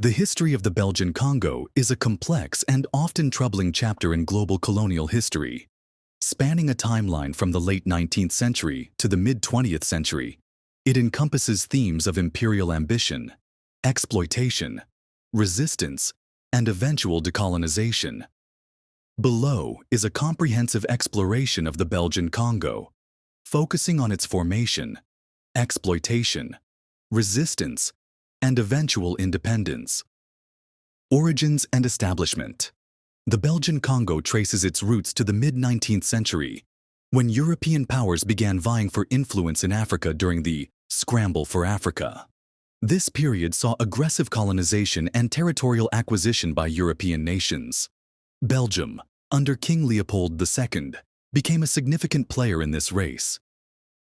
The history of the Belgian Congo is a complex and often troubling chapter in global colonial history. Spanning a timeline from the late 19th century to the mid-20th century, it encompasses themes of imperial ambition, exploitation, resistance, and eventual decolonization. Below is a comprehensive exploration of the Belgian Congo, focusing on its formation, exploitation, resistance, and eventual independence. Origins and establishment. The Belgian Congo traces its roots to the mid-19th century, when European powers began vying for influence in Africa during the Scramble for Africa. This period saw aggressive colonization and territorial acquisition by European nations. Belgium, under King Leopold II, became a significant player in this race.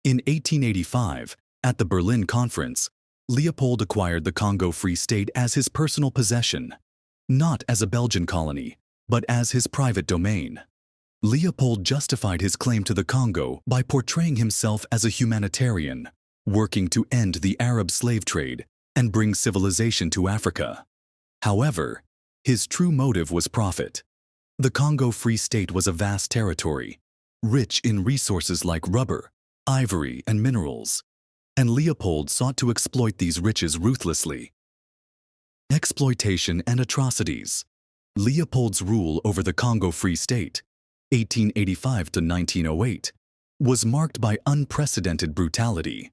In 1885, at the Berlin Conference, Leopold acquired the Congo Free State as his personal possession, not as a Belgian colony, but as his private domain. Leopold justified his claim to the Congo by portraying himself as a humanitarian, working to end the Arab slave trade and bring civilization to Africa. However, his true motive was profit. The Congo Free State was a vast territory, rich in resources like rubber, ivory, and minerals, and Leopold sought to exploit these riches ruthlessly. Exploitation and atrocities. Leopold's rule over the Congo Free State, 1885 to 1908, was marked by unprecedented brutality.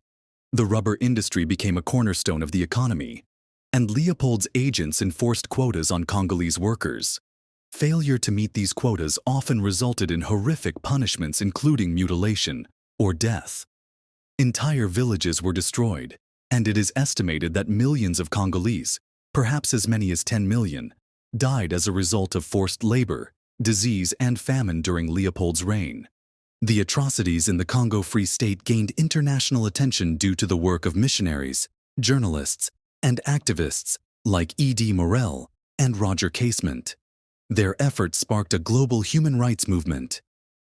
The rubber industry became a cornerstone of the economy, and Leopold's agents enforced quotas on Congolese workers. Failure to meet these quotas often resulted in horrific punishments, including mutilation or death. Entire villages were destroyed, and it is estimated that millions of Congolese, perhaps as many as 10 million, died as a result of forced labor, disease, and famine during Leopold's reign. The atrocities in the Congo Free State gained international attention due to the work of missionaries, journalists, and activists like E.D. Morel and Roger Casement. Their efforts sparked a global human rights movement,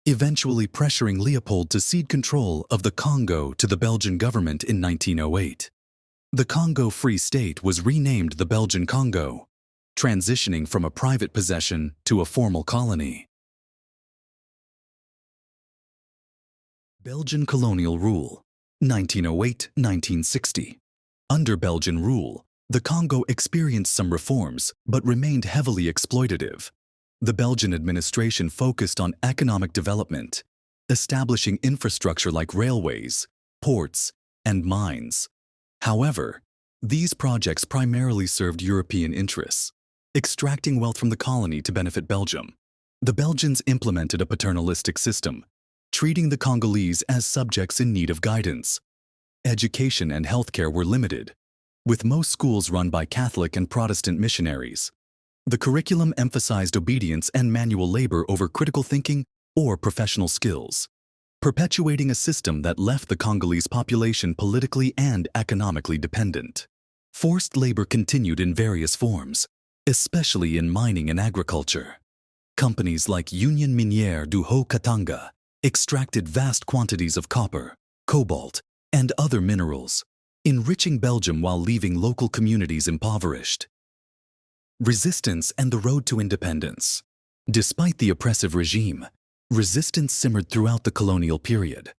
eventually pressuring Leopold to cede control of the Congo to the Belgian government in 1908. The Congo Free State was renamed the Belgian Congo, transitioning from a private possession to a formal colony. Belgian colonial rule, 1908–1960. Under Belgian rule, the Congo experienced some reforms but remained heavily exploitative. The Belgian administration focused on economic development, establishing infrastructure like railways, ports, and mines. However, these projects primarily served European interests, extracting wealth from the colony to benefit Belgium. The Belgians implemented a paternalistic system, treating the Congolese as subjects in need of guidance. Education and healthcare were limited, with most schools run by Catholic and Protestant missionaries. The curriculum emphasized obedience and manual labor over critical thinking or professional skills, perpetuating a system that left the Congolese population politically and economically dependent. Forced labor continued in various forms, especially in mining and agriculture. Companies like Union Minière du Haut-Katanga extracted vast quantities of copper, cobalt, and other minerals, enriching Belgium while leaving local communities impoverished. Resistance and the road to independence. Despite the oppressive regime, resistance simmered throughout the colonial period.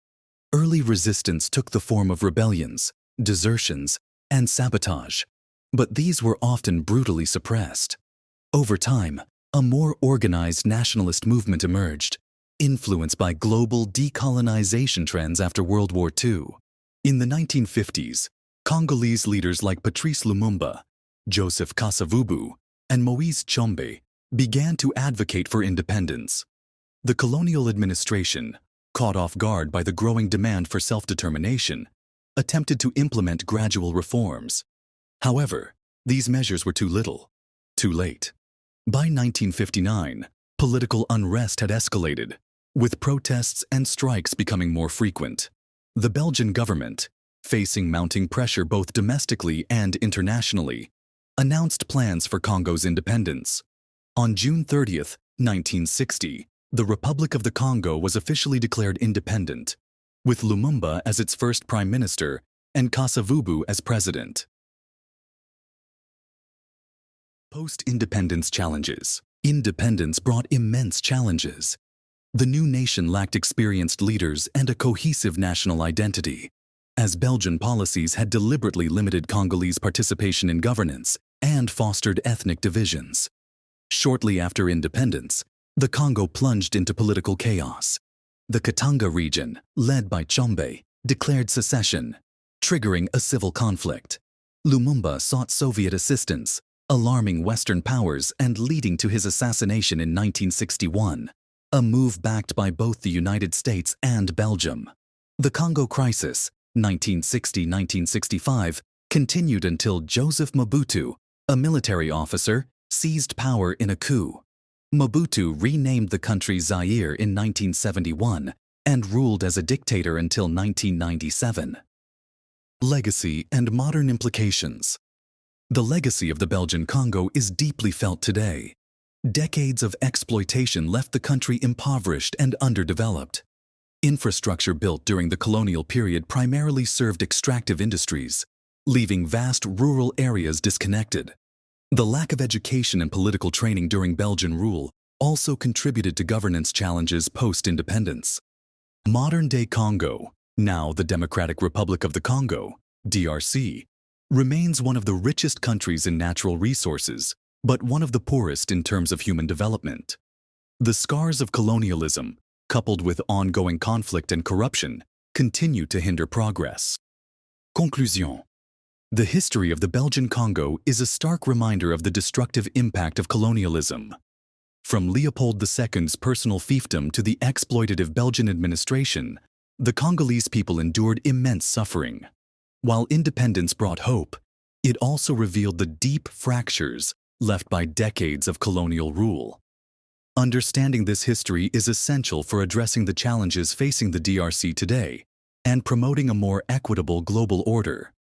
Early resistance took the form of rebellions, desertions, and sabotage, but these were often brutally suppressed. Over time, a more organized nationalist movement emerged, influenced by global decolonization trends after World War II. In the 1950s, Congolese leaders like Patrice Lumumba, Joseph Kasavubu, and Moise Tshombe began to advocate for independence. The colonial administration, caught off guard by the growing demand for self-determination, attempted to implement gradual reforms. However, these measures were too little, too late. By 1959, political unrest had escalated, with protests and strikes becoming more frequent. The Belgian government, facing mounting pressure both domestically and internationally, announced plans for Congo's independence. On June 30, 1960, the Republic of the Congo was officially declared independent, with Lumumba as its first prime minister and Kasavubu as president. Post-independence challenges. Independence brought immense challenges. The new nation lacked experienced leaders and a cohesive national identity, as Belgian policies had deliberately limited Congolese participation in governance and fostered ethnic divisions. Shortly after independence, the Congo plunged into political chaos. The Katanga region, led by Chombe, declared secession, triggering a civil conflict. Lumumba sought Soviet assistance, alarming Western powers and leading to his assassination in 1961, a move backed by both the United States and Belgium. The Congo crisis, 1960-1965, continued until Joseph Mobutu, a military officer, seized power in a coup. Mobutu renamed the country Zaire in 1971 and ruled as a dictator until 1997. Legacy and modern implications. The legacy of the Belgian Congo is deeply felt today. Decades of exploitation left the country impoverished and underdeveloped. Infrastructure built during the colonial period primarily served extractive industries, leaving vast rural areas disconnected. The lack of education and political training during Belgian rule also contributed to governance challenges post-independence. Modern-day Congo, now the Democratic Republic of the Congo, DRC, remains one of the richest countries in natural resources, but one of the poorest in terms of human development. The scars of colonialism, coupled with ongoing conflict and corruption, continue to hinder progress. Conclusion. The history of the Belgian Congo is a stark reminder of the destructive impact of colonialism. From Leopold II's personal fiefdom to the exploitative Belgian administration, the Congolese people endured immense suffering. While independence brought hope, it also revealed the deep fractures left by decades of colonial rule. Understanding this history is essential for addressing the challenges facing the DRC today and promoting a more equitable global order.